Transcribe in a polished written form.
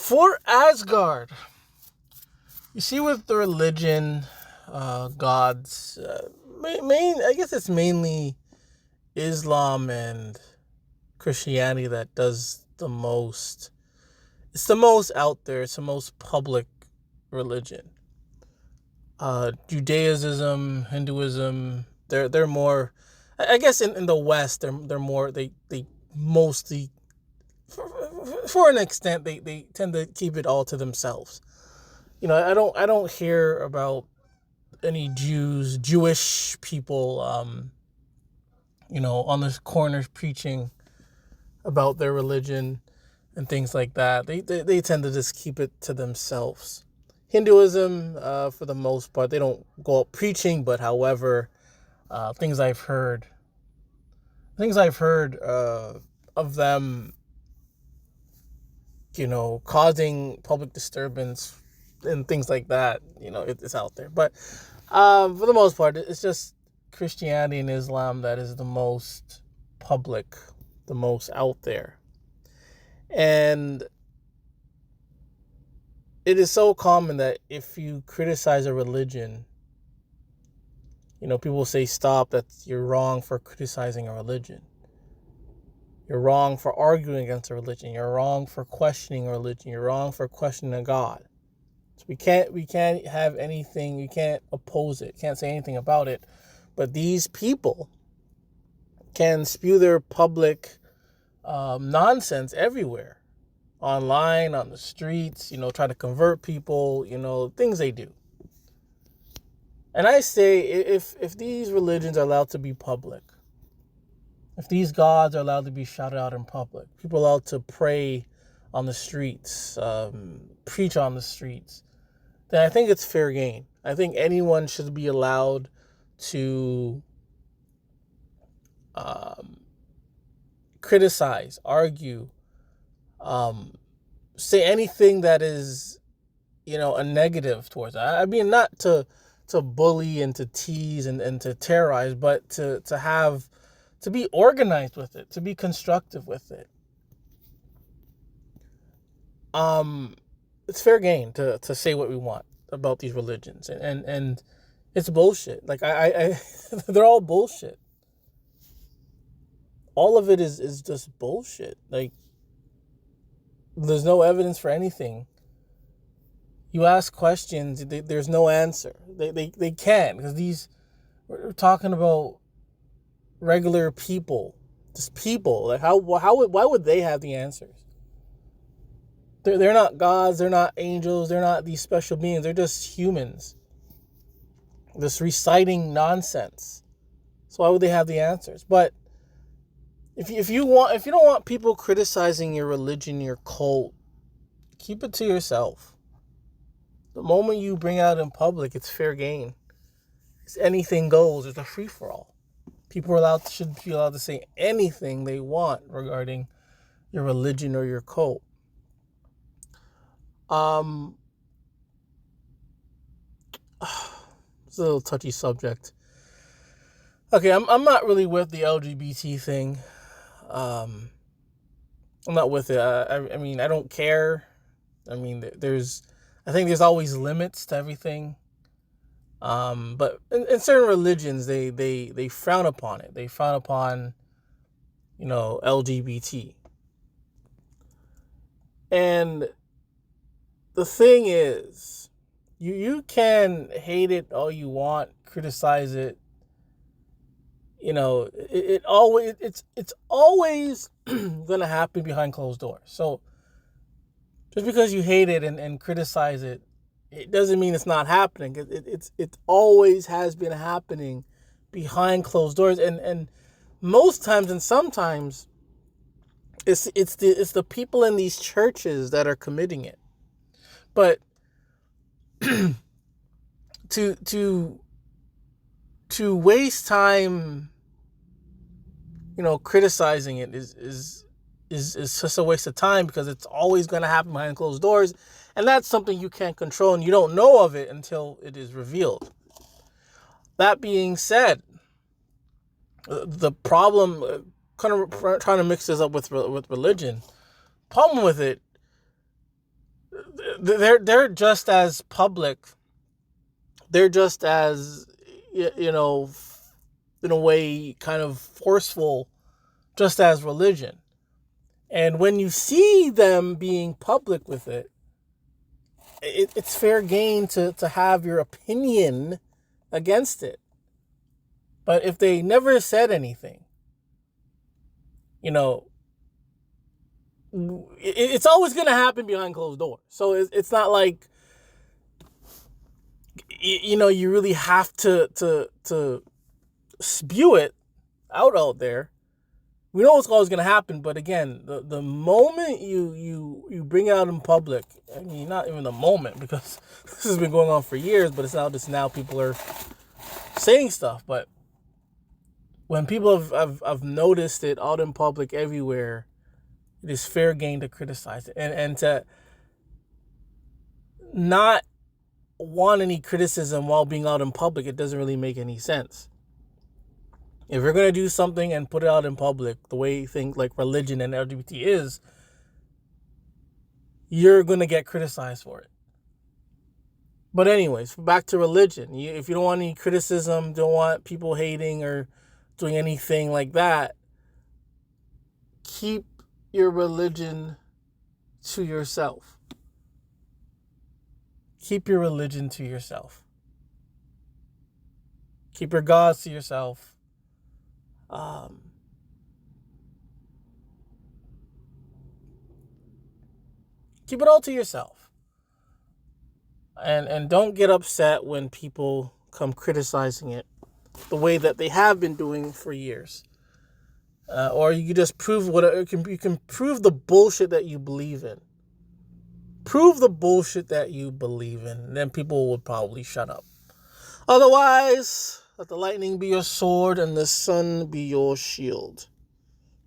For Asgard, you see, with the religion, gods, I guess it's mainly Islam and Christianity that does the most. It's the most out there. It's the most public religion. Judaism, Hinduism, they're more. I guess in the West, they're more. They mostly, for an extent, they tend to keep it all to themselves. I don't hear about any Jewish people, on the corners preaching about their religion and things like that. They tend to just keep it to themselves. Hinduism, for the most part, they don't go out preaching, but however, things I've heard, of them, causing public disturbance and things like that. It's out there. But for the most part, it's just Christianity and Islam that is the most public, the most out there. And it is so common that if you criticize a religion, people say, stop, that you're wrong for criticizing a religion. You're wrong for arguing against a religion. You're wrong for questioning a religion. You're wrong for questioning a God. So we can't have anything, you can't oppose it, can't say anything about it. But these people can spew their public nonsense everywhere. Online, on the streets, try to convert people, things they do. And I say, if these religions are allowed to be public, if these gods are allowed to be shouted out in public, people are allowed to pray on the streets, preach on the streets, then I think it's fair game. I think anyone should be allowed to criticize, argue, say anything that is, a negative towards it. I mean, not to bully and to tease and to terrorize, but to be organized with it, to be constructive with it. It's fair game to say what we want about these religions, and it's bullshit. Like I they're all bullshit. All of it is just bullshit. Like, there's no evidence for anything. You ask questions, there's no answer. They can't, because we're talking about regular people, just people. Like why would they have the answers? They're not gods, they're not angels, they're not these special beings. They're just humans, just reciting nonsense. So why would they have the answers? But if you don't want people criticizing your religion, your cult, keep it to yourself. The moment you bring it out in public, it's fair game. It's anything goes. It's a free for all. People should be allowed to say anything they want regarding your religion or your cult. It's a little touchy subject. Okay, I'm not really with the LGBT thing. I'm not with it. I mean, I don't care. I mean, I think there's always limits to everything. But in certain religions, they frown upon it. They frown upon, LGBT. And the thing is, you can hate it all you want, criticize it. It's always gonna happen behind closed doors. So just because you hate it and criticize it, it doesn't mean it's not happening. It always has been happening behind closed doors, and most times and sometimes it's the people in these churches that are committing it. But to waste time, criticizing it is just a waste of time, because it's always going to happen behind closed doors, and that's something you can't control, and you don't know of it until it is revealed. That being said, the problem, kind of trying to mix this up with religion, problem with it, they're just as public. They're just as, you know, in a way, kind of forceful, just as religion. And when you see them being public with it, it's fair game to have your opinion against it. But if they never said anything, you know, it's always going to happen behind closed doors. So it's not like, you know, you really have to spew it out there. We know what's always going to happen, but again, the moment you bring it out in public, I mean, not even the moment, because this has been going on for years, but it's not just now people are saying stuff. But when people have noticed it out in public everywhere, it is fair game to criticize it. And to not want any criticism while being out in public, it doesn't really make any sense. If you're going to do something and put it out in public, the way things like religion and LGBT is, you're going to get criticized for it. But anyways, back to religion. If you don't want any criticism, don't want people hating or doing anything like that, keep your religion to yourself. Keep your religion to yourself. Keep your gods to yourself. Keep it all to yourself. And don't get upset when people come criticizing it the way that they have been doing for years. Or you can just prove you can prove the bullshit that you believe in. Prove the bullshit that you believe in, and then people will probably shut up. Otherwise, let the lightning be your sword and the sun be your shield.